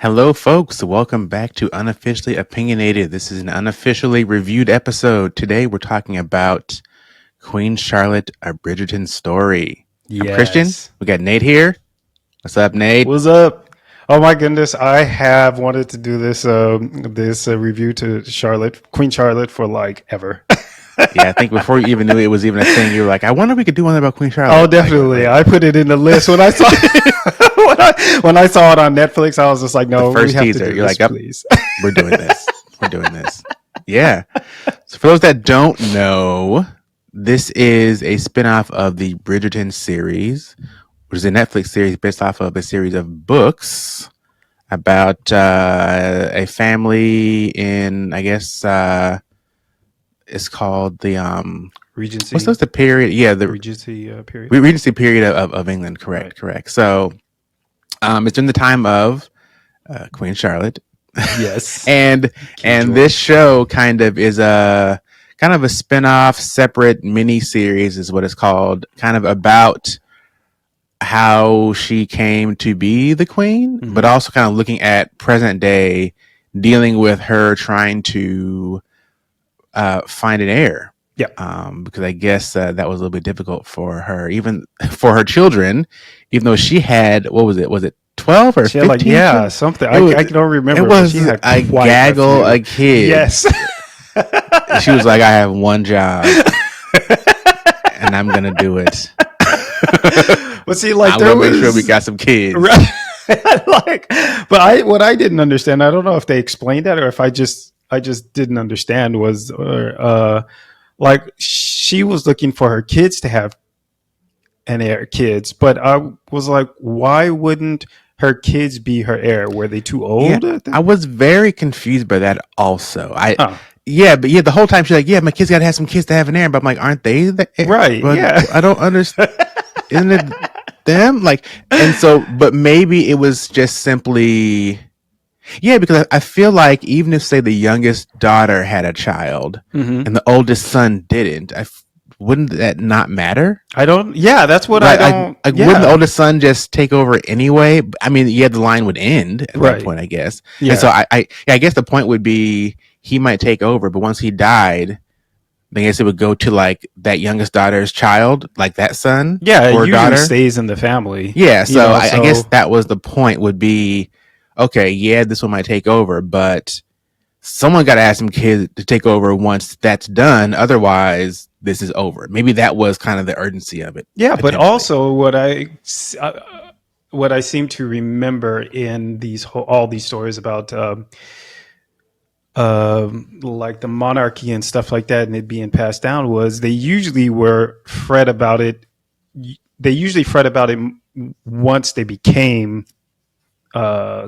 Hello, folks. Welcome back to Unofficially Opinionated. This is an unofficially reviewed episode. Today, we're talking about Queen Charlotte, a Bridgerton story. I'm Christian. Yes. We got Nate here. What's up, Nate? What's up? Oh my goodness, I have wanted to do this review to Queen Charlotte for like ever. Yeah, I think before you even knew it was even a thing, you were like, I wonder if we could do one about Queen Charlotte. Oh, definitely. I put it in the list when I saw when I saw it on Netflix. I was just like, no, The first we have teaser, to do you're this, like, please. We're doing this. We're doing this. Yeah. So for those that don't know, this is a spinoff of the Bridgerton series, which is a Netflix series based off of a series of books about a family in, I guess, it's called the Regency. what's the period? Yeah, the Regency period. Regency period of England. Correct, Right. correct. So, it's in the time of Queen Charlotte. Yes. and George. this show kind of is a spin-off separate mini series is what it's called, kind of about how she came to be the queen, but also kind of looking at present day, dealing with her trying to find an heir. Yeah. Because I guess that was a little bit difficult for her, even for her children, even though she had, what was it? Was it 12 or She 15? had like, something. I don't remember. It was she had a quite gaggle few. of kids. Yes. She was like, I have one job and I'm going to do it. But see, like, I'm there going to was, make sure we got some kids. right. What I didn't understand, I don't know if they explained that or if I just didn't understand was, like, she was looking for her kids to have an heir, but I was like, why wouldn't her kids be her heir? Were they too old? Yeah, I was very confused by that also. Huh. Yeah, but the whole time she's like, yeah, my kids got to have some kids to have an heir. But I'm like, aren't they the heir? Right, But yeah. I don't understand. Isn't it them? Like, and so, but maybe it was just simply, yeah, because I feel like even if, say, the youngest daughter had a child and the oldest son didn't, wouldn't that not matter? I don't. Yeah, that's what I don't. Wouldn't the oldest son just take over anyway? I mean, yeah, the line would end at that point, I guess. Yeah. And so I guess the point would be he might take over, but once he died, I guess it would go to like that youngest daughter's child, like that son, Yeah, or it usually daughter. stays in the family. Yeah, so I guess that was the point. Would be, okay, yeah, this one might take over, but someone got to ask some kids to take over once that's done. Otherwise, this is over. Maybe that was kind of the urgency of it. Yeah, but also what I seem to remember in all these stories about like the monarchy and stuff like that, and it being passed down, was they usually fret about it. They usually fret about it once they became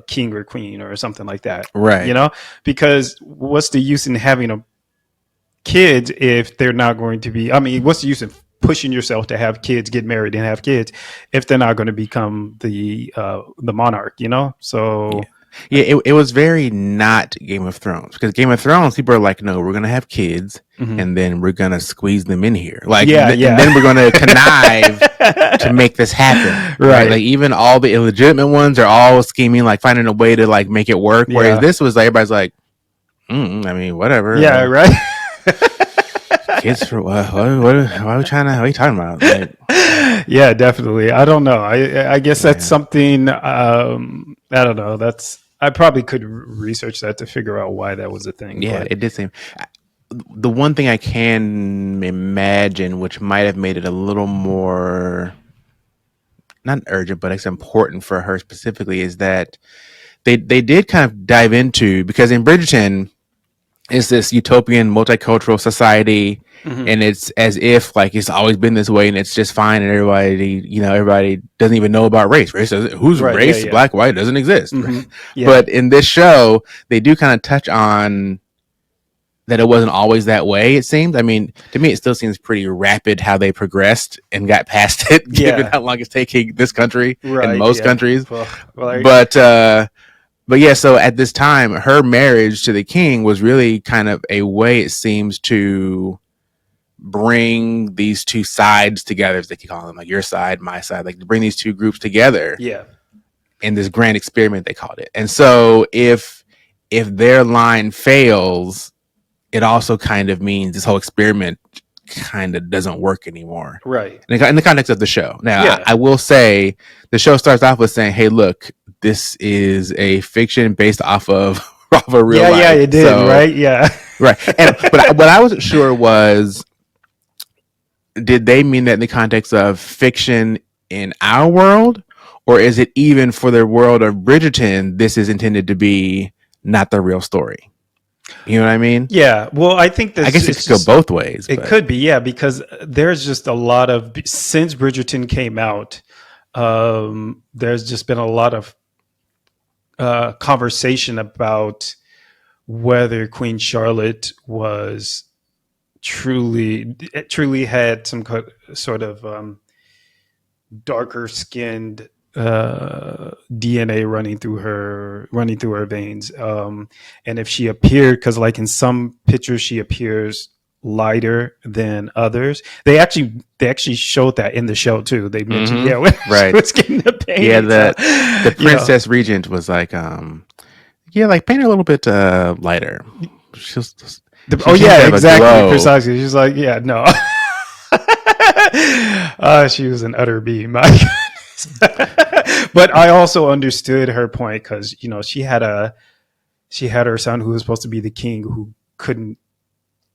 king or queen or something like that, Right? Because what's the use in having a kids if they're not going to be? I mean, what's the use of pushing yourself to have kids, get married, and have kids if they're not going to become the monarch? So. Yeah, it was very not Game of Thrones, because Game of Thrones, people are like, no, we're going to have kids and then we're going to squeeze them in here. Like, and then we're going to connive to make this happen. Right. Like, even all the illegitimate ones are all scheming, like finding a way to like make it work. Whereas this was like, everybody's like, I mean, whatever. Yeah, right. Kids for what? Why are we trying to? What are you talking about? Like, yeah, definitely. I don't know. I guess that's something. I don't know. I probably could research that to figure out why that was a thing. Yeah, it did seem. The one thing I can imagine, which might have made it a little more, not urgent, but it's important for her specifically, is that they did kind of dive into, because in Bridgerton, it's this utopian multicultural society, and it's as if like it's always been this way and it's just fine, and everybody doesn't even know about race. Who's race? Yeah. Black, white doesn't exist. Yeah. But in this show, they do kind of touch on that it wasn't always that way, it seems. I mean, to me, it still seems pretty rapid how they progressed and got past it, given how long it's taking this country and most countries. But yeah, so at this time, her marriage to the king was really kind of a way, it seems, to bring these two sides together, as they call them, like your side, my side, like to bring these two groups together. Yeah. in this grand experiment, they called it. And so if their line fails, it also kind of means this whole experiment kind of doesn't work anymore Right. in the context of the show. Now, Yeah. I will say the show starts off with saying, "Hey, look, this is a fiction based off of off of real Yeah. Yeah. life." It did. So Right. Yeah. right, and but what I wasn't sure was, did they mean that in the context of fiction in our world, or is it even for the world of Bridgerton? This is intended to be not the real story. You know what I mean? Yeah. Well, I think I this guess it it's could go just both ways, it but could be, yeah, because there's just a lot of since Bridgerton came out, there's just been a lot of conversation about whether Queen Charlotte was truly had some sort of darker skinned DNA running through her veins, and if she appeared, because like in some pictures she appears lighter than others. They actually showed that in the show too. They mentioned, mm-hmm. yeah, when she Right. was getting the Yeah, paint. the princess regent was like, yeah, like paint her a little bit lighter. She's Oh she seems yeah, to have a exactly, glow. precisely. She's like, yeah, no. She was an utter bee, my goodness. But I also understood her point because she had her son who was supposed to be the king who couldn't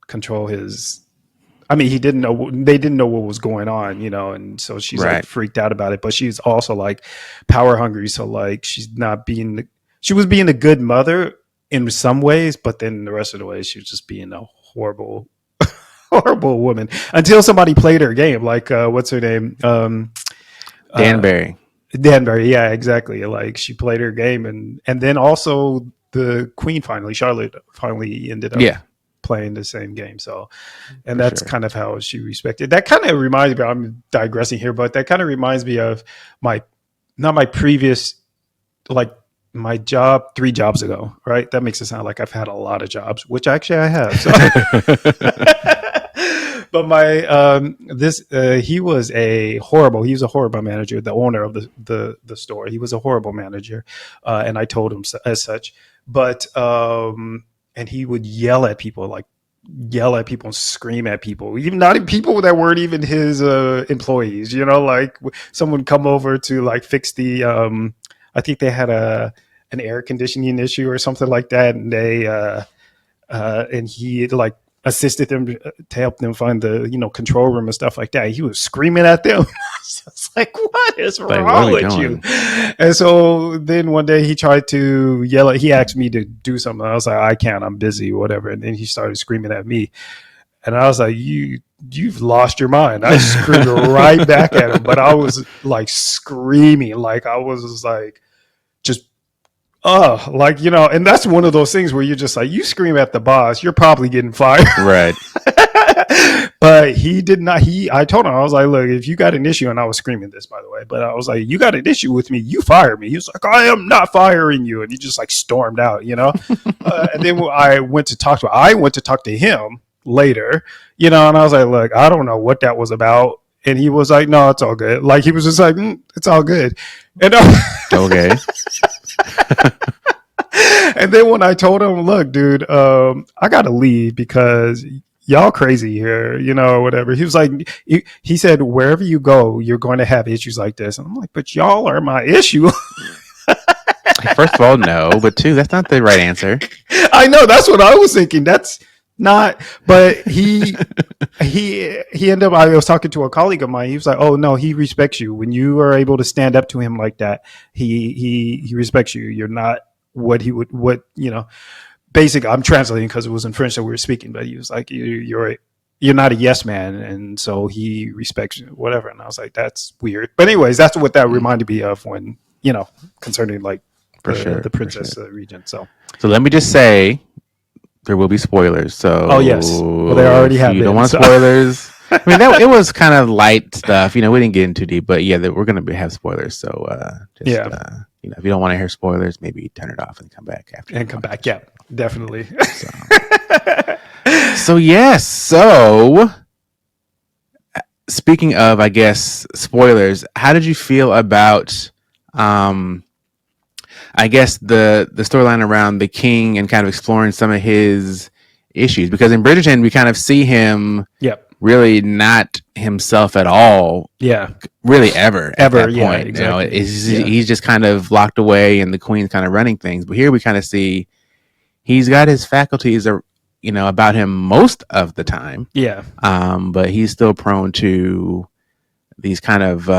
control his. I mean, he didn't know. They didn't know what was going on, and so she's like Right. freaked out about it. But she's also like power hungry, so like she was being a good mother in some ways, but then the rest of the ways she was just being a horrible woman until somebody played her game. Like what's her name? Danbury. Danbury. Yeah, exactly. Like she played her game, and then also the queen Charlotte finally ended up Yeah, playing the same game. So, and for that's sure. kind of how she respected. That kind of reminds me. I'm digressing here, but that kind of reminds me of not my previous, like my job 3 jobs ago. Right? That makes it sound like I've had a lot of jobs, which actually I have. So. But my this he was a horrible manager, the owner of the store. He was a horrible manager, and I told him as such. But and he would yell at people and scream at people, even not even people that weren't even his employees. Like someone come over to like fix the I think they had an air conditioning issue or something like that, and they and he like assisted them to help them find the control room and stuff like that. He was screaming at them. It's like, what is Like, what are wrong we with doing? you? And so then one day he tried to yell at. He asked me to do something. I was like, I can't. I'm busy, whatever. And then he started screaming at me, and I was like, you've lost your mind. I screamed right back at him, but I was like screaming, like I was like just like and that's one of those things where you're just like, you scream at the boss, you're probably getting fired. Right. But he did not. I told him, I was like, look, if you got an issue, and I was screaming this, by the way, but I was like, you got an issue with me, you fire me. He was like, I am not firing you, and he just like stormed out, and then I went to talk to him later, and I was like, look, I don't know what that was about. And he was like, no, it's all good. Like he was just like, it's all good. And Okay. and then when I told him, look, dude, I gotta leave because y'all crazy here, or whatever. He was like, he said, wherever you go, you're going to have issues like this. And I'm like, but y'all are my issue. First of all, no, but two, that's not the right answer. I know, that's what I was thinking. That's not, but he ended up. I was talking to a colleague of mine. He was like, "Oh no, he respects you when you are able to stand up to him like that. He respects you. You're not Basic. I'm translating because it was in French that we were speaking, but he was like, you're not a yes man, and so he respects you, whatever." And I was like, that's weird. But anyways, that's what that reminded me of when concerning like For sure. the princess regent. So let me just say, there will be spoilers. So, oh yes, well they already have. You don't want spoilers. I mean, it was kind of light stuff. We didn't get in too deep, but yeah, we're gonna have spoilers. So, if you don't want to hear spoilers, maybe turn it off and come back after. And come back, yeah, definitely. So yes. So, speaking of, I guess, spoilers, how did you feel about I guess the storyline around the king and kind of exploring some of his issues, because in Bridgerton we kind of see him Yep. really not himself at all, Yeah. really ever at Ever. that Yeah. point. Exactly. Yeah. He's just kind of locked away, and the queen's kind of running things. But here we kind of see he's got his faculties, about him most of the time. Yeah. But he's still prone to these kind of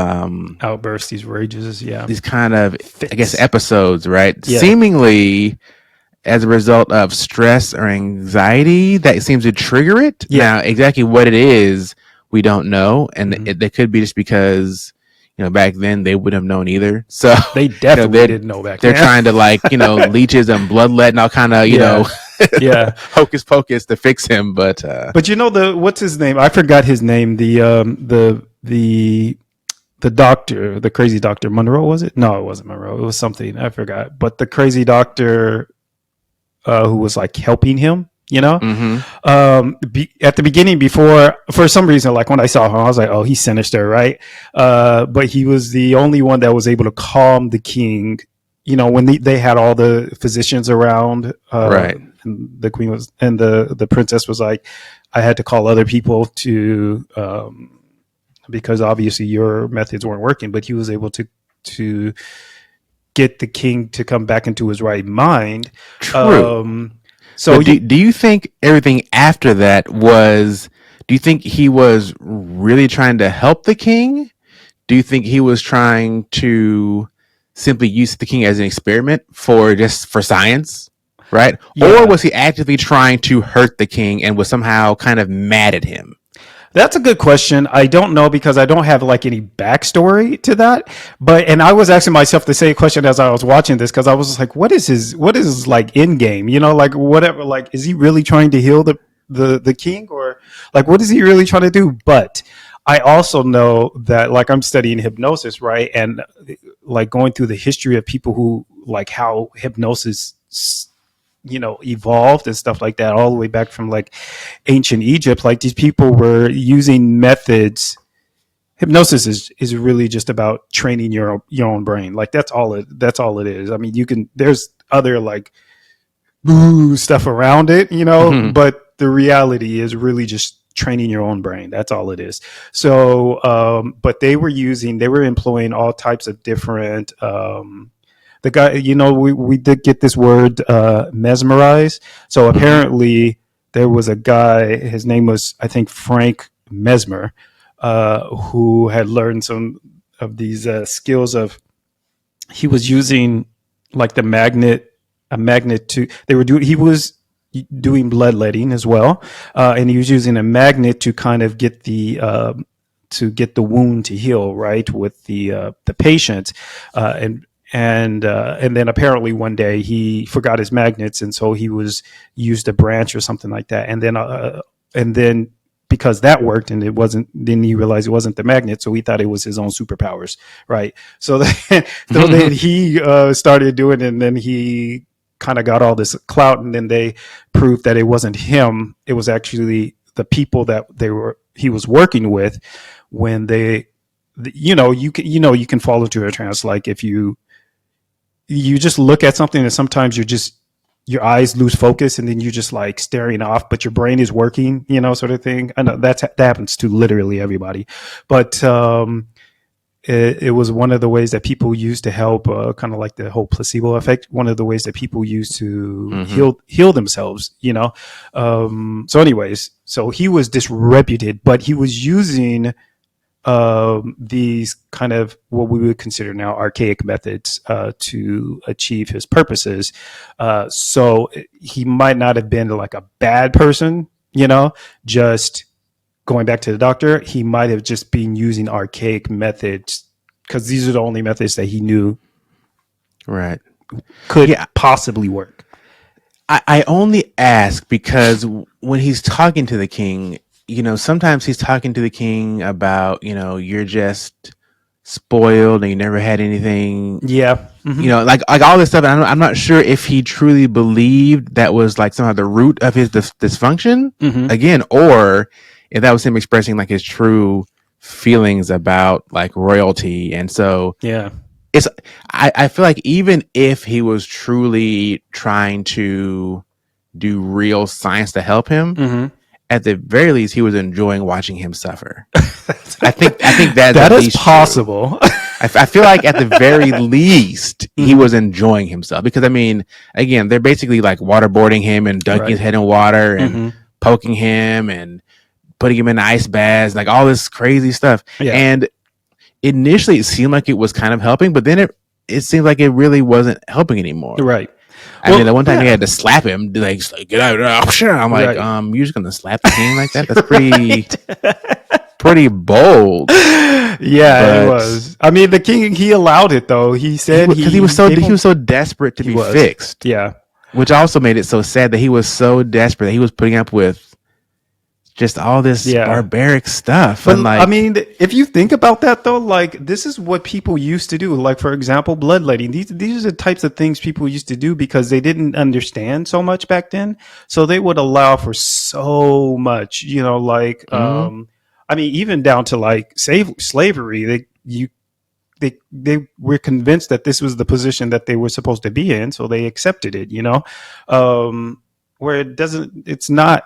Outbursts, these rages. Yeah. I guess, Fits. episodes, right? Yeah. Seemingly as a result of stress or anxiety that seems to trigger it. Yeah. Now, exactly what it is, we don't know, and Mhm. it could be just because back then they wouldn't have known either. So They you know definitely they're didn't know back they're then. trying to, like, leeches and bloodletting, all kind of Yeah. Yeah. hocus pocus to fix him, but But the what's his name? I forgot his name. The doctor, the crazy doctor Monroe, was it? No, it wasn't Monroe. It was something I forgot. But the crazy doctor who was like helping him, mm-hmm. at the beginning, before, for some reason, like when I saw him, I was like, oh, he's sinister, right? But he was the only one that was able to calm the king. When they had all the physicians around, Right. and the queen was, and the princess was like, I had to call other people to, because obviously your methods weren't working. But he was able to get the king to come back into his right mind. True. So But do you think everything after that was? Do you think he was really trying to help the king? Do you think he was trying to simply use the king as an experiment for science, right? Or yeah, was he actively trying to hurt the king and was somehow kind of mad at him? that's a good question. I don't know, because I don't have like any backstory to that. And I was asking myself the same question as I was watching this, because I was just like, what is his like end game? Like whatever. Like, is he really trying to heal the king, or like what is he really trying to do? But I also know that, like, I'm studying hypnosis, right? And like going through the history of people who, like, how hypnosis evolved and stuff like that, all the way back from like ancient Egypt. Like, these people were using methods. Hypnosis is really just about training your own brain. Like, that's all it is. I mean, there's other like stuff around it, Mm-hmm. but the reality is really just training your own brain. That's all it is. So, but they were employing all types of different, the guy, we did get this word, mesmerize. So Mm-hmm. apparently there was a guy, his name was, I think, Frank Mesmer, who had learned some of these skills of, he was using like a magnet to, he was doing bloodletting as well. And he was using a magnet to kind of get the wound to heal, right, with the patient. And then apparently one day he forgot his magnets, and so he was used a branch or something like that, and then because that worked, and it wasn't, then he realized it wasn't the magnet, so he thought it was his own superpowers, right? So then, so then he started doing it, and then he kind of got all this clout, and then they proved that it wasn't him, it was actually the people that he was working with. When you can fall into a trance, like if you just look at something, and sometimes your eyes lose focus, and then you're just like staring off, but your brain is working, sort of thing. I know that happens to literally everybody. But it was one of the ways that people use to help, kind of like the whole placebo effect, one of the ways that people use to Mm-hmm. heal themselves. So anyways, so he was disreputed, but he was using these kind of what we would consider now archaic methods to achieve his purposes. So he might not have been like a bad person, just going back to the doctor. He might have just been using archaic methods, because these are the only methods that he knew Right. could Yeah. possibly work. I only ask because when he's talking to the king, sometimes he's talking to the king about, you're just spoiled and you never had anything, Yeah. Mm-hmm. like all this stuff. And I'm not sure if he truly believed that was like somehow the root of his dysfunction Mm-hmm. again, or if that was him expressing like his true feelings about like royalty. And so Yeah. it's I feel like even if he was truly trying to do real science to help him, Mm-hmm. at the very least, he was enjoying watching him suffer. I think that's That at is least true. possible. I feel like at the very least he Mm-hmm. was enjoying himself because I mean, again, they're basically like waterboarding him and dunking his Right. head in water and Mm-hmm. poking him and putting him in ice baths, like all this crazy stuff. Yeah. And initially, it seemed like it was kind of helping, but then it seemed like it really wasn't helping anymore. Right. I mean, the Well, one time he yeah. had to slap him, like get out! I'm like, Right. you're just gonna slap the king like that? That's pretty Right. pretty bold. Yeah, it But was. I mean, the king, he allowed it though. He said because he was he so gave he him. was so desperate to He be was. fixed, Yeah. which also made it so sad that he was so desperate that he was putting up with just all this Yeah. barbaric stuff and But I like, mean, if you think about that though, like this is what people used to do. Like for example, bloodletting. These are the types of things people used to do because they didn't understand so much back then. So they would allow for so much, like mhm. I mean, even down to like slavery. They were convinced that this was the position that they were supposed to be in, so they accepted it. Where it doesn't, it's not,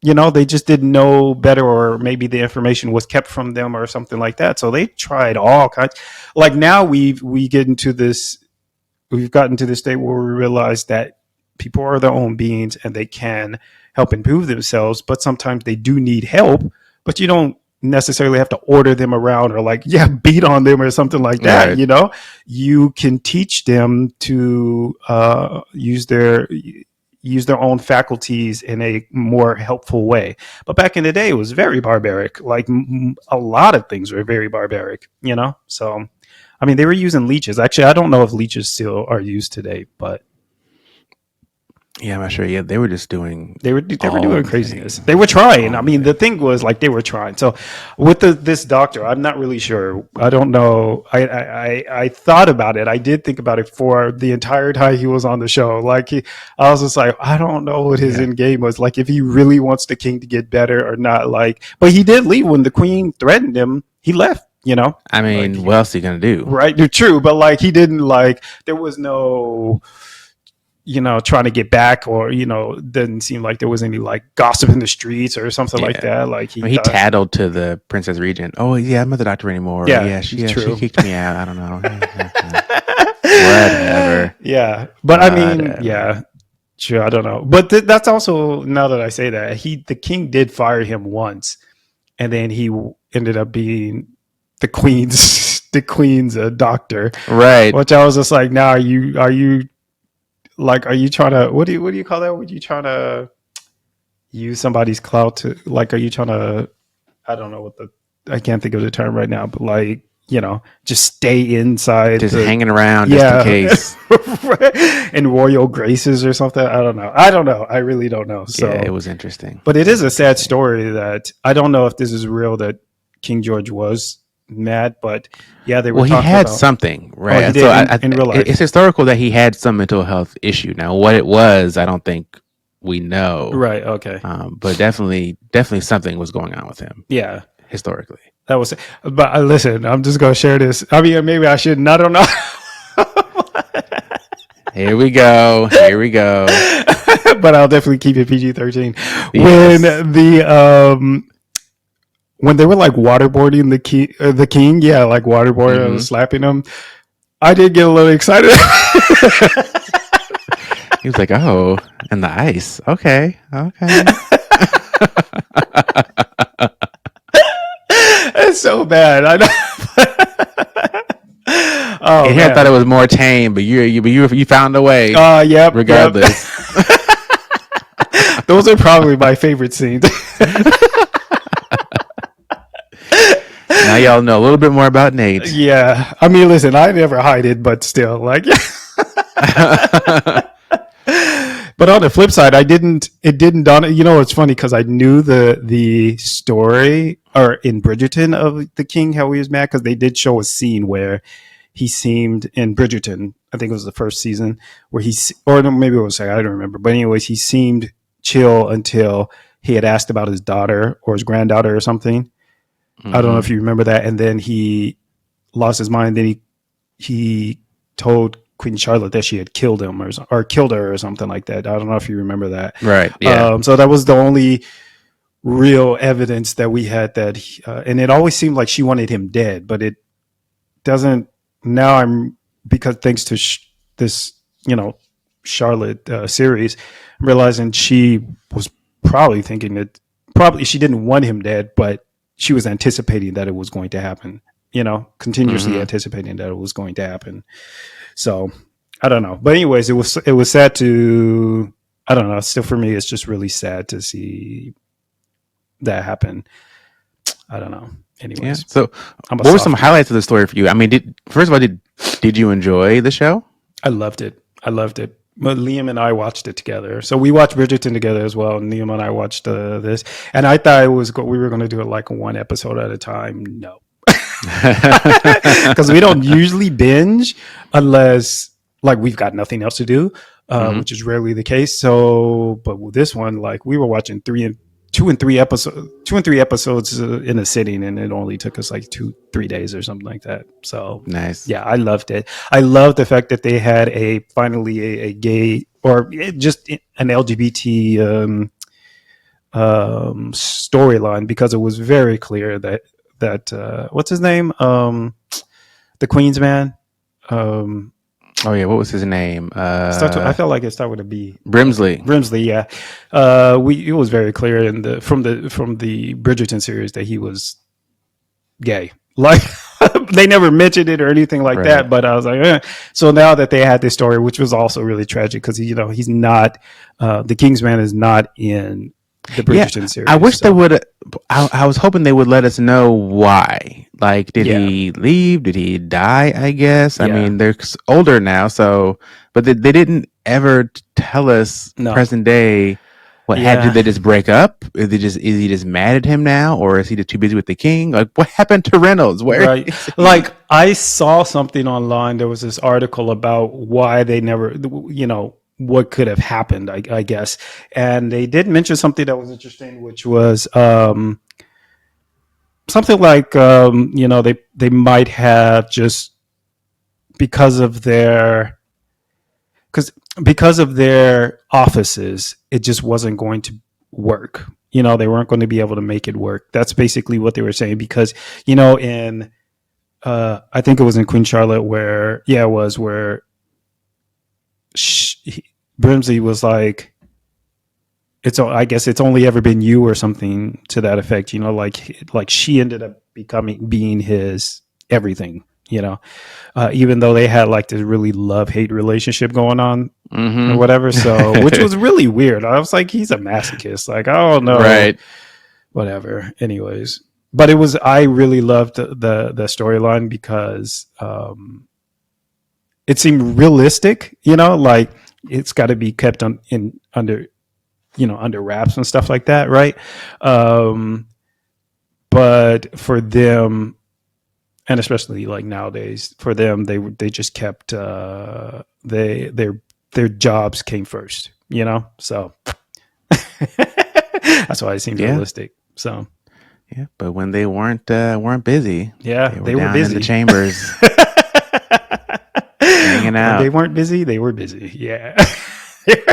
they just didn't know better, or maybe the information was kept from them or something like that, so they tried all kinds. Like now we get into this, we've gotten to this state where we realize that people are their own beings and they can help improve themselves, but sometimes they do need help, but you don't necessarily have to order them around or like beat on them or something like that. Right. You can teach them to use their own faculties in a more helpful way. But back in the day, it was very barbaric. Like a lot of things were very barbaric, So, I mean, they were using leeches. Actually, I don't know if leeches still are used today, but Yeah, I'm not sure. Yeah, they were just doing they were all doing the craziness. things, They were trying. all I the mean, the things. thing was like they were trying. So with this doctor, I'm not really sure. I don't know. I thought about it. I did think about it for the entire time he was on the show. Like I was just like, I don't know what his Yeah, end game was. Like if he really wants the king to get better or not. Like, but he did leave when the queen threatened him. He left. I Like mean, what else are you gonna do? right, true. But like he didn't like. There was no trying to get back, or didn't seem like there was any like gossip in the streets or something like Yeah, that. Like I he mean, he thought, tattled to the princess regent. Oh yeah, I'm not the doctor anymore. yeah, Yeah, she true. kicked me out. I don't know. Whatever, Yeah, but I mean, whatever. yeah, sure. I don't know, but that's also, now that I say that, the king did fire him once, and then he ended up being the queen's doctor, Right. which I was just like, now are you like, are you trying to, what do you call that? Would you trying to use somebody's clout to, like, are you trying to, I don't know what I can't think of the term right now, but like, just stay inside Just the, hanging around just in yeah, case. in royal graces or something. I don't know. I don't know. I really don't know. Yeah, it So, was interesting. but it It is was a sad interesting. story that I don't know if this is real, that King George was mad, but yeah, they were Well, he talking had about, something, oh, he right? So did in real it's life. historical that he had some mental health issue. Now, what it was, I don't think we know, Right. Okay. but definitely something was going on with him Yeah. historically. That was, but listen, I'm just going to share this. I mean, maybe I shouldn't. I don't know. Here we go. Here we go. But I'll definitely keep it PG-13. When Yes. when they were like waterboarding the king, yeah, like waterboarding and Hmm. slapping him, I did get a little excited. He was like, "Oh, and the ice. Okay, okay." It's so bad. I know. Oh And here I thought it man. was more tame, but you found a way, Yep. regardless. Those are probably my favorite scenes. Now y'all know a little bit more about Nate. Yeah. I mean, listen, I never hide it, but still, like, but on the flip side, it didn't dawn. It's funny because I knew the story, or in Bridgerton, of the king, how he was mad, because they did show a scene where he seemed in Bridgerton. I think it was the first season where or no, maybe it was second, I don't remember. But anyways, he seemed chill until he had asked about his daughter or his granddaughter or something. I don't know Hmm. if you remember that. And then he lost his mind. Then he told Queen Charlotte that she had killed him or killed her or something like that. I don't know if you remember that. Right. Yeah. So that was the only real evidence that we had that, and it always seemed like she wanted him dead, but it doesn't now. I'm because thanks to this, Charlotte series, I'm realizing she was probably thinking that probably she didn't want him dead, but she was anticipating that it was going to happen. Continuously Mm-hmm. anticipating that it was going to happen. So I don't know, but anyways, it was sad to. I don't know. Still, for me, it's just really sad to see that happen. I don't know. Yeah. Anyways, So, I'm a what were some softie. highlights of the story for you? I mean, first of all, did you enjoy the show? I loved it. I loved it. But Liam and I watched it together. So we watched Bridgerton together as well. And Liam and I watched this. And I thought we were going to do it like one episode at a time. No. Because we don't usually binge unless like we've got nothing else to do, Mm-hmm. which is rarely the case. So, but with this one, like we were watching 2 and 3 episodes in a sitting, and it only took us like 2-3 days or something like that. So, Nice. yeah, I loved it. I love the fact that they had finally a gay or just an LGBT storyline, because it was very clear that what's his name, the Queen's man. Um, Oh yeah, what was his name? I felt like it started with a B. Brimsley. Brimsley, yeah. It was very clear from the Bridgerton series that he was gay. Like they never mentioned it or anything like Right. that, but I was like, eh. So now that they had this story, which was also really tragic because he's not the Kingsman is not in the Yeah, Bridgerton I series. wish they So would. I was hoping they would let us know why. Like, did yeah, he leave? Did he die? I guess. I yeah, mean, they're older now, so but they didn't ever tell us no, present day. What happened? Did yeah, they just break up? Is he just mad at him now, or is he just too busy with the king? Like, what happened to Reynolds? Where right. is he? Like I saw something online. There was this article about why they never, what could have happened. I guess, and they did mention something that was interesting, which was something like they might have just because of their because because of their offices, it just wasn't going to work. They weren't going to be able to make it work. That's basically what they were saying because in I think it was in Queen Charlotte where it was where Brimsley was like, I guess it's only ever been you or something to that effect. Like she ended up being his everything. Even though they had like this really love hate relationship going on or Mm-hmm. whatever. So, which was really weird. I was like, he's a masochist. Like, I don't know, Right. whatever. Anyways, but I really loved the storyline because it seemed realistic. Like it's got to be kept under wraps and stuff like that, right? But for them, and especially like nowadays, for them, they just kept their jobs came first, So that's why it seemed Yeah. realistic. So Yeah. But when they weren't busy, yeah, they were they were down in the busy. chambers hanging When they out. weren't busy, they were busy. Yeah.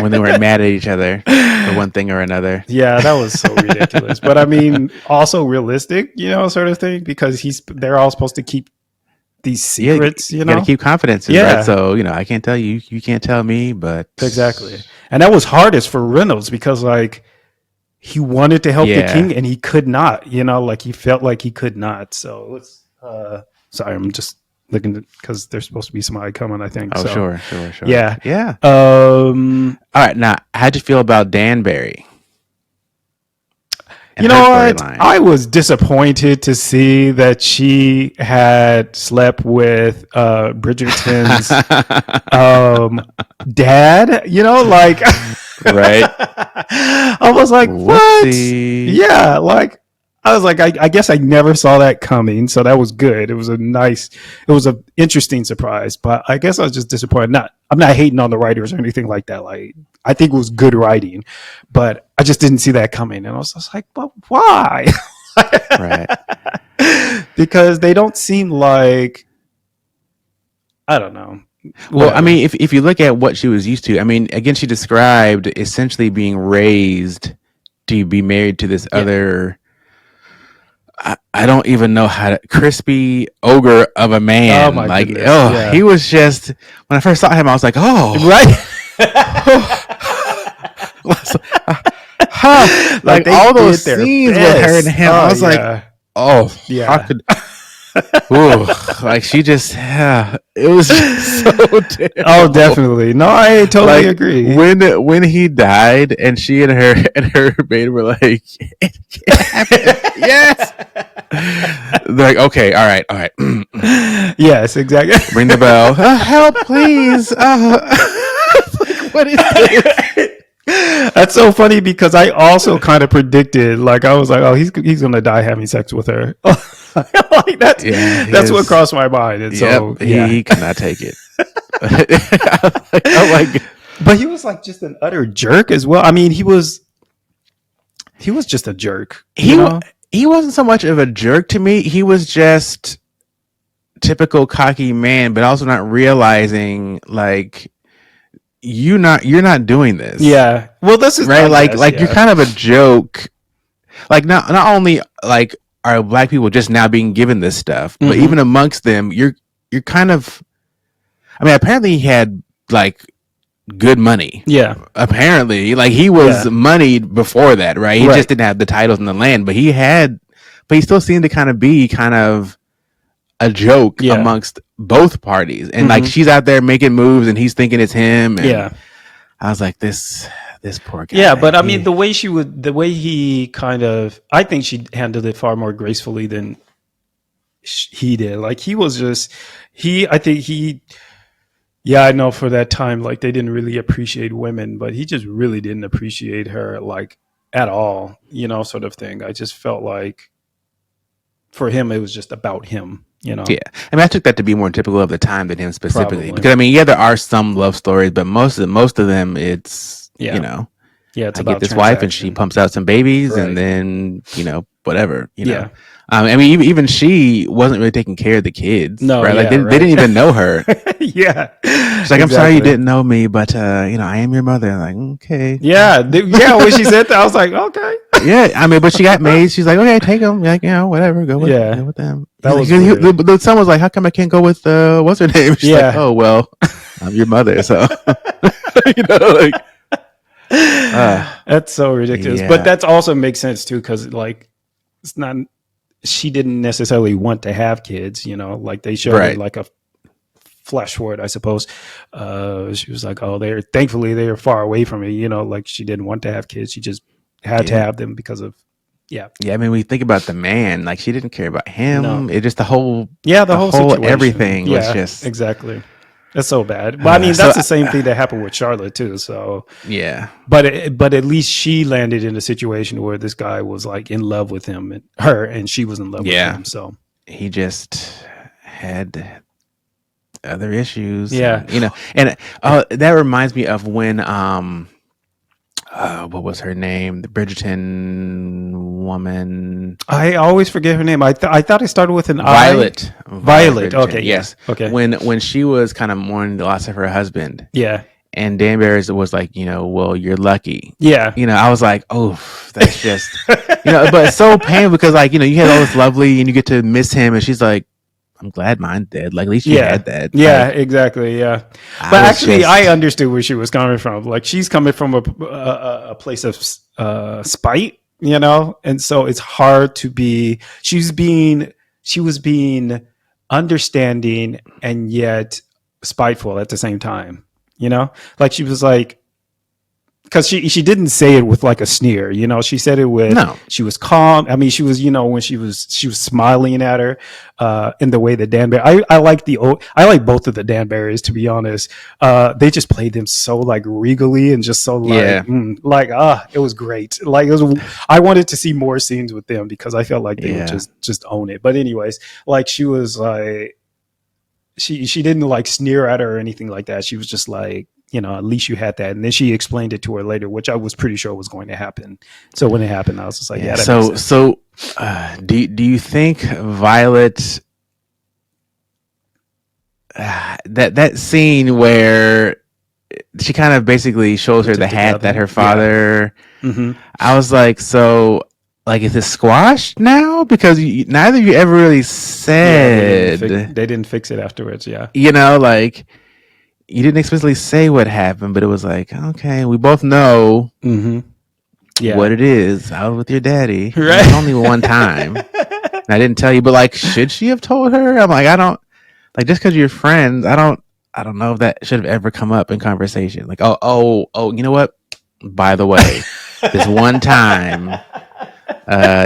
When they weren't mad at each other for one thing or another. Yeah, that was so ridiculous. But I mean, also realistic, sort of thing, because they're all supposed to keep these Yeah, secrets, you got to keep confidences, right? Yeah, So I can't tell you, you can't tell me, but exactly. And that was hardest for Reynolds because like he wanted to help the yeah. king and he could not, like he felt like he could not. So let's sorry, I'm just looking because there's supposed to be somebody coming, I think. Oh, So sure, sure, sure. yeah. Yeah. Um All right. Now, how'd you feel about Danbury and You her know what? storyline? I was disappointed to see that she had slept with Bridgerton's dad. Like Right. I was like, what? Whoopsie. Yeah, like I was like, I guess I never saw that coming, so that was good. It was an interesting surprise, but I guess I was just disappointed. I'm not hating on the writers or anything like that. Like, I think it was good writing, but I just didn't see that coming, and I was just like, but why? Right. Because they don't seem like I don't know. Well, I Whatever. mean, if you look at what she was used to, I mean, again, she described essentially being raised to be married to this Yeah. other. I don't even know how to crispy ogre of a Oh man. my Like, goodness. oh, Yeah. he was just when I first saw him, I was like, oh, Right. huh. Like Like they all those did their scenes with her and best. him, I Oh was like, yeah. oh, how Yeah. could ooh, like she just, yeah, it was just so Oh, terrible. definitely. No, I totally Like agree. when he died, and she and her maid were like, "It happened, yes." They're like, "Okay, all right, Yes, exactly. ring the bell. Help, please." Like, what is this? That's so funny because I also kind of predicted, like I was like, oh, he's gonna die having sex with her. Like Yeah, that's what his crossed my mind, and yep, so yeah. he could not take it. Oh my god. But he was like just an utter jerk as well. I mean, he was just a jerk, you He know? he wasn't so much of a jerk to me. He was just typical cocky man, but also not realizing like you're not doing this, Yeah. Well, this is, right? I guess, Like you're yeah. kind of a joke. Like not only like are black people just now being given this stuff, but Hmm. even amongst them, you're kind of. I mean, apparently he had like good money. Yeah. Apparently, like he was Yeah. moneyed before that, right? He just Right. didn't have the titles in the land, but he still seemed to kind of be kind of a joke Yeah. amongst both parties. And like Hmm. she's out there making moves and he's thinking it's him. And Yeah. I was like, this poor Yeah, guy. but I mean, the way he kind of, I think she handled it far more gracefully than he did. Like he was just, I think he, yeah, I know for that time, like they didn't really appreciate women, but he just really didn't appreciate her, like at all, sort of thing. I just felt like for him, it was just about him, Yeah. I mean, I took that to be more typical of the time than him specifically. probably. Because I mean, yeah, there are some love stories, but most of them it's, Yeah. Yeah. It's I get about this wife and she transaction. pumps out some babies and Right. then, whatever, Yeah. I mean, even she wasn't really taking care of the kids, No, right? Like yeah, they right. didn't even know her. Yeah. She's like, I'm sorry you Exactly. didn't know me, but I am your mother. I'm like, okay. Yeah. Yeah. When she said that, I was like, okay. Yeah, I mean, but she got made. She's like, okay, take them. Like, whatever, Yeah. go with them. That He's was like, weird. the son was like, how come I can't go with what's her name? She's like, Yeah. oh well, I'm your mother, so like, That's so ridiculous. But yeah, that's also makes sense too, because like it's not, she didn't necessarily want to have kids, like they showed her right, like a flash forward, I suppose. She was like, oh, thankfully they were far away from me, like she didn't want to have kids. She just had to yeah, have them because of, yeah. yeah. I mean, we think about the man, like she didn't care about No. him. It just Yeah, the the whole whole situation. everything was Yeah, just exactly. That's so bad. But I mean, so. that's the same thing that happened with Charlotte too. So, Yeah, but at least she landed in a situation where this guy was like in love with him and her, and she was in love with yeah. him. So, He just had other issues, yeah, and that reminds me of when what was her name? The Bridgerton woman, I always forget her name. I thought it started with an I. Violet. Violet. Bridgerton. Okay. Yeah. Yes. Okay. When she was kind of mourning the loss of her husband, Yeah. and Dan Barris was like, well, you're lucky. Yeah. I was like, oh, that's just, but it's so painful because like, you had all this lovely and you get to miss him, and she's like, I'm glad mine's dead. Like at least you Yeah. had that. Yeah. Like, Exactly. Yeah. I But was actually, I just, understood where she was coming from. Like she's coming from a place of spite, and so it's hard to be. She was being understanding and yet spiteful at the same time. Like she was like, because she didn't say it with like a sneer, she said it with, no. she was calm. I mean, she was, when she was smiling at her in the way that I like I like both of the Danberries, to be honest. They just played them so like regally and just so like Yeah. it was great. Like I wanted to see more scenes with them because I felt like they would Yeah. just own it. But anyways, like she was like, she didn't like sneer at her or anything like that. She was just like, at least you had that. And then she explained it to her later, which I was pretty sure was going to happen. So when it happened, I was just like, yeah, that makes sense. So do you think Violet that scene where she kind of basically shows Put her it the hat that together. her Yeah. father. Hmm. I was like, so like, is this squashed now? Because neither of you ever really Yeah, said, they didn't fix it afterwards. Yeah. like you didn't explicitly say what happened, but it was like, okay, we both know Hmm. what Yeah. it is. I was with your daddy, and it was Right. only one time. And I didn't tell you, but like, should she have told her? I'm like, I don't like just because you're friends. I don't know if that should have ever come up in conversation. Like, oh, you know what? By the way, this one time,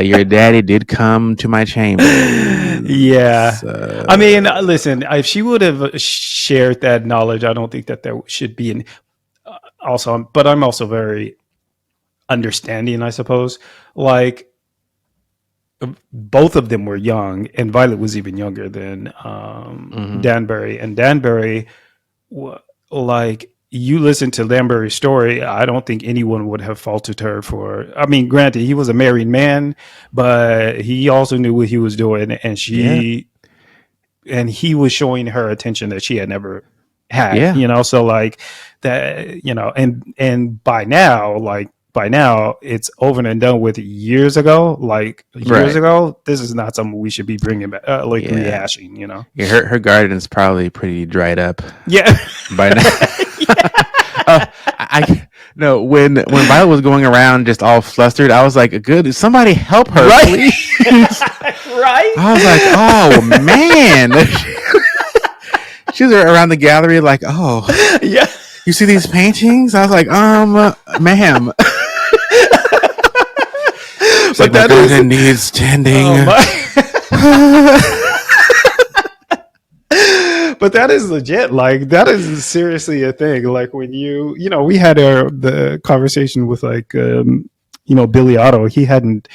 your daddy did come to my Yeah. chambers. I mean, listen, if she would have shared that knowledge, I don't think that there should be an also, but I'm also very understanding, I suppose. Like, both of them were young, and Violet was even younger than Mhm. Danbury. And Danbury, like, you listen to Danbury's story, I don't think anyone would have faulted her for. I mean, granted, he was a married man, but he also knew what he was doing, and Yeah, he was showing her attention that she had never had. yeah, So like that, and by now it's over and done with years ago. Like years right. ago, this is not something we should be bringing back, like Yeah, rehashing. yeah. Her garden's probably pretty dried up Yeah. by now. I no, when Violet was going around just all flustered, I was like, "Good, somebody help her, Right. please." Right. I was like, "Oh man." She was around the gallery like, "Oh, Yeah. you see these paintings?" I was like, ma'am." She's like, But "My that is, garden needs tending." oh my. But that is legit. Like, that is seriously a thing. Like, when we had the conversation with, like, Billy Otto. He hadn't.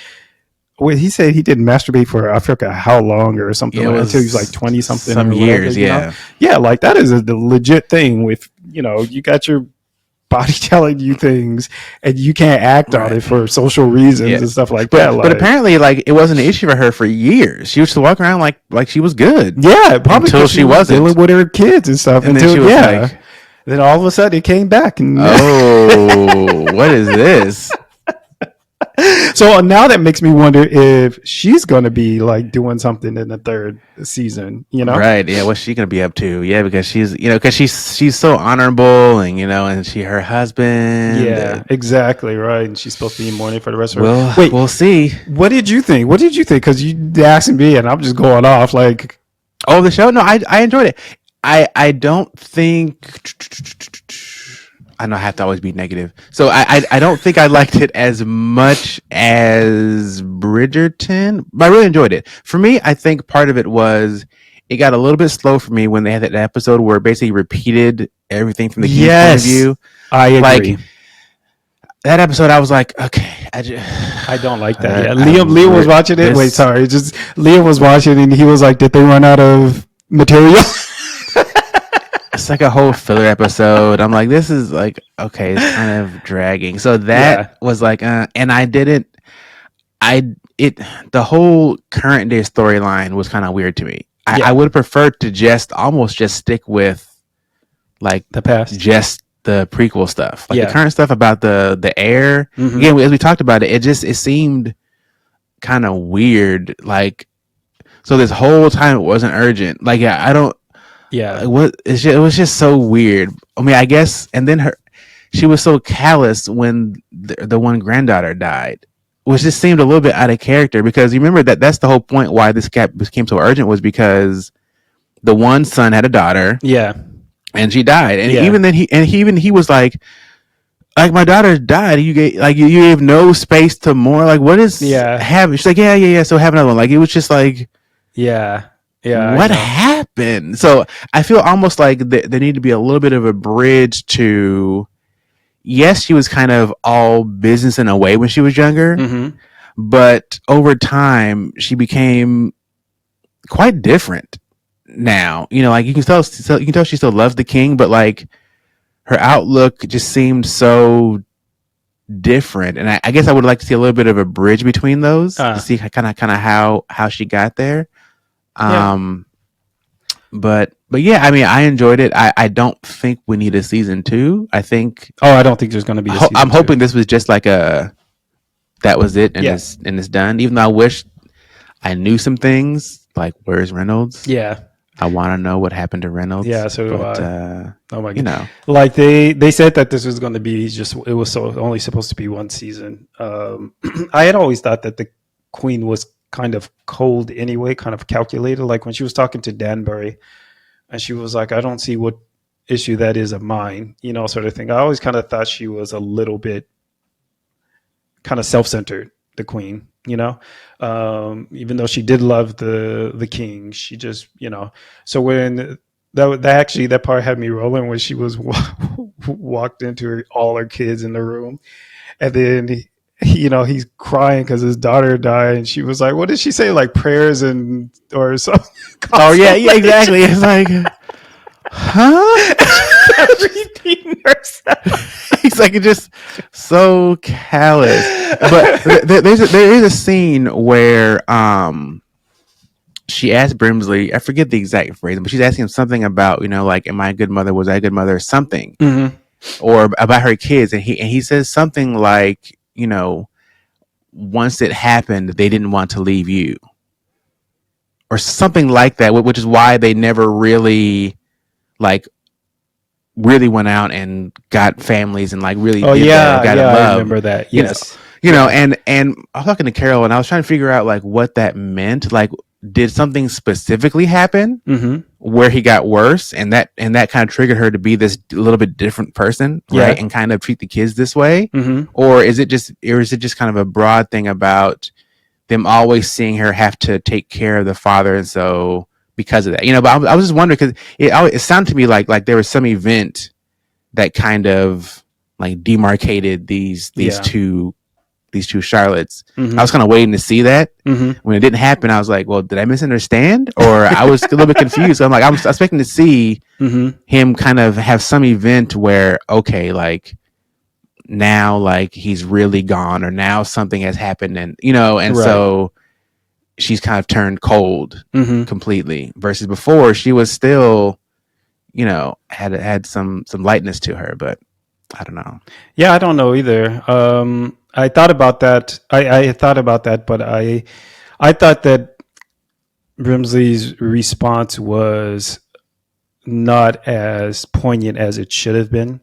Well, he said he didn't masturbate for, I forget how long or something, It like, until he was like was 20 something some or whatever. years, yeah. Yeah, like, that is the legit thing. With you got your body telling you things, and you can't act on Right. it for social reasons Yeah. and stuff like that. But Like, apparently, like, it wasn't an issue for her for years. She used to walk around like she was good yeah, probably until because she she was dealing wasn't. with her kids and stuff And then she until, was yeah. like, Then all of a sudden it came back, and "Oh, what is this?" so now that makes me wonder if she's going to be like doing something in the third season. Right. Yeah. What's she gonna be up to? Yeah, because because she's so honorable, and and her husband. Yeah, And exactly right. And she's supposed to be in mourning for the rest of her. Wait, we'll see. what did you think? What did you think? Because you asking me, and I'm just going off. Like, Oh, the show. No, I enjoyed it. I don't think. I know I have to always be negative. So I don't think I liked it as much as Bridgerton, but I really enjoyed it. For me, I think part of it was it got a little bit slow for me when they had that episode where it basically repeated everything from the king's point of yes, view. I agree. Like that episode, I was like, okay, I don't like that. Yeah, I Liam was watching it. Wait, this sorry, just Liam was watching, and he was like, "Did they run out of material?" it's like a whole filler episode. I'm like, this is like, okay, it's kind of dragging. So Yeah, that was like, and I didn't, I, it, the whole current day storyline was kind of weird to me. I yeah, would have preferred to almost just stick with like the past. just the prequel stuff, like the Yeah. current stuff about the heir. Hmm. Again, as we talked about it, it seemed kind of weird. Like, so this whole time it wasn't urgent. Like, yeah, I don't, Yeah. it was just so weird. I mean, I guess, and then she was so callous when the one granddaughter died, which just seemed a little bit out of character, because you remember that's the whole point why this gap became so urgent, was because the one son had a daughter Yeah. and she died, and Yeah. even then he was like my daughter died. You gave no space to more. Like, what is Yeah. happening? She's like, yeah. So have another one. Like, it was just like, Yeah. Yeah. what happened? So I feel almost like there need to be a little bit of a bridge to. Yes, she was kind of all business in a way when she was younger, Hmm. but over time she became quite different. Now, like you can tell she still loves the king, but like her outlook just seemed so different. And I guess I would like to see a little bit of a bridge between those to see kind of how she got there. Yeah. Um, but yeah, I mean, I enjoyed it. I don't think we need a season two. I think Oh, I don't think there's going to be a I'm season two. hoping this was just like a that was it and Yeah, it's done. Even though I wish I knew some things like where's Reynolds. yeah, I want to know what happened to yeah. Reynolds, So do but I. Oh my you god! know, Like they said that this was going to be just it was so only supposed to be one season. I had always thought that the Queen was kind of cold anyway, kind of calculated. Like when she was talking to Danbury, and she was like, "I don't see what issue that is of mine," sort of thing. I always kind of thought she was a little bit kind of self-centered, the Queen. Even though she did love the king, she just So when that actually that part had me rolling when she was walked into all her kids in the room, and then he's crying because his daughter died, and she was like, "What did she say? Like prayers and or something?" oh yeah, yeah, Consolation. exactly. It's like, huh? Repeating herself. He's like just so callous. But there is a scene where she asked Brimsley, I forget the exact phrase, but she's asking him something about, like, am I a good mother? Was I a good mother? Something. Mm-hmm. Or about her kids. And he says something like, once it happened, they didn't want to leave you. Or something like that, which is why they never like really went out and got families and like really Oh did that or yeah, got in yeah, I love. remember that. You know, Yes, yeah. and I was talking to Carol and I was trying to figure out like what that meant. Like, did something specifically happen Mm-hmm. where he got worse and that kind of triggered her to be this little bit different person, right? Yeah. And kind of treat the kids this way? Mm-hmm. Or is it just kind of a broad thing about them always seeing her have to take care of the father, and so because of that, but I was just wondering because it sounded to me like there was some event that kind of like demarcated these Yeah. two Charlottes. I Mm-hmm. was kind of waiting to see that. Mm-hmm. When it didn't happen, I was like, well, did I misunderstand? Or I was a little bit confused. So I'm like, I was expecting to see Mm-hmm. him kind of have some event where, okay, like now, like he's really gone, or now something has happened, and Right. so she's kind of turned cold Mm-hmm. completely. Versus before, she was still, had some lightness to her, but I don't know. Yeah, I don't know either. I thought about that. I thought about that, but I thought that Brimsley's response was not as poignant as it should have been.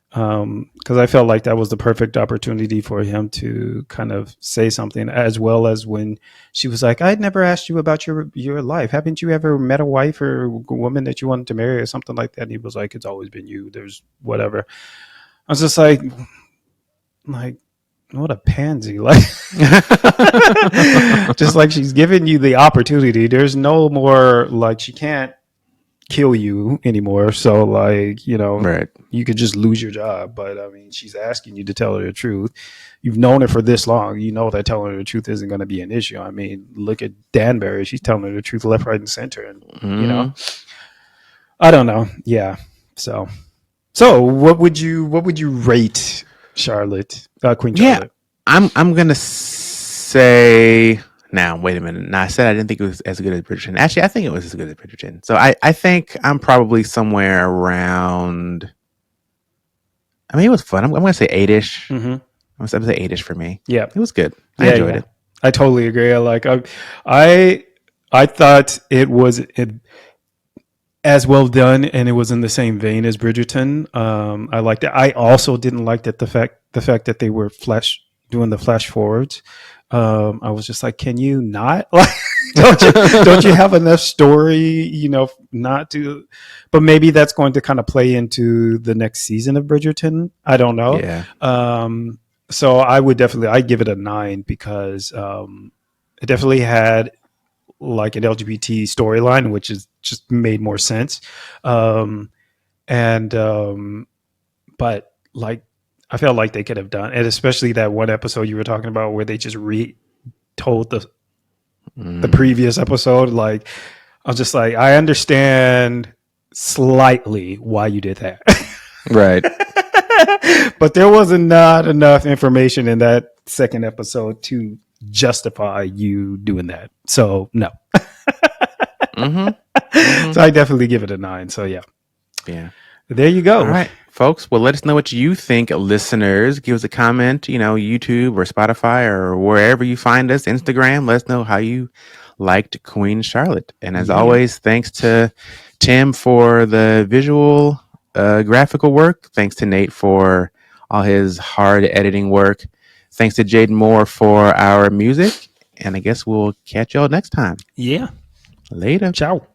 Because I felt like that was the perfect opportunity for him to kind of say something, as well as when she was like, "I'd never asked you about your life. Haven't you ever met a wife or a woman that you wanted to marry or something like that?" And he was like, "It's always been you. There's whatever." I was just like what a pansy, like just like she's giving you the opportunity. There's no more like she can't kill you anymore. So Right. you could just lose your job. But I mean, she's asking you to tell her the truth. You've known her for this long. You know that telling her the truth isn't going to be an issue. I mean, look at Danbury. She's telling her the truth left, right, and center. And Mm-hmm. I don't know. Yeah. So what would you rate Charlotte, Queen Yeah, Charlotte? I'm gonna say now. Wait a minute. Now I said I didn't think it was as good as Bridgerton. Actually, I think it was as good as Bridgerton. So I think I'm probably somewhere around. I mean, it was fun. I'm gonna say eight-ish. Mm-hmm. I'm gonna say eight-ish for me. Yeah. It was good. I Yeah. enjoyed Yeah. it. I totally agree. I I thought it as well done, and it was in the same vein as Bridgerton. I liked it. I also didn't like that the fact that they were doing the flash forwards. I was just like, can you not like don't you have enough story, not to? But maybe that's going to kind of play into the next season of Bridgerton. I don't know. Yeah. So I'd give it a 9 because it definitely had like an LGBT storyline, which is just made more sense. Um, and but like I felt like they could have done, and especially that one episode you were talking about where they just retold the Mm. previous episode. Like I was just like, I understand slightly why you did that. Right. But there was not enough information in that second episode to justify you doing that. So no. Mm-hmm. Mm-hmm. So I definitely give it a 9. So yeah, Yeah. there you All go. right, folks. Well, let us know what you think, listeners. Give us a comment, YouTube or Spotify or wherever you find us, Instagram. Let us know how you liked Queen Charlotte. And as Yeah. always, thanks to Tim for the visual, graphical work. Thanks to Nate for all his hard editing work. Thanks to Jaden Moore for our music. And I guess we'll catch y'all next time. Yeah. Later. Ciao.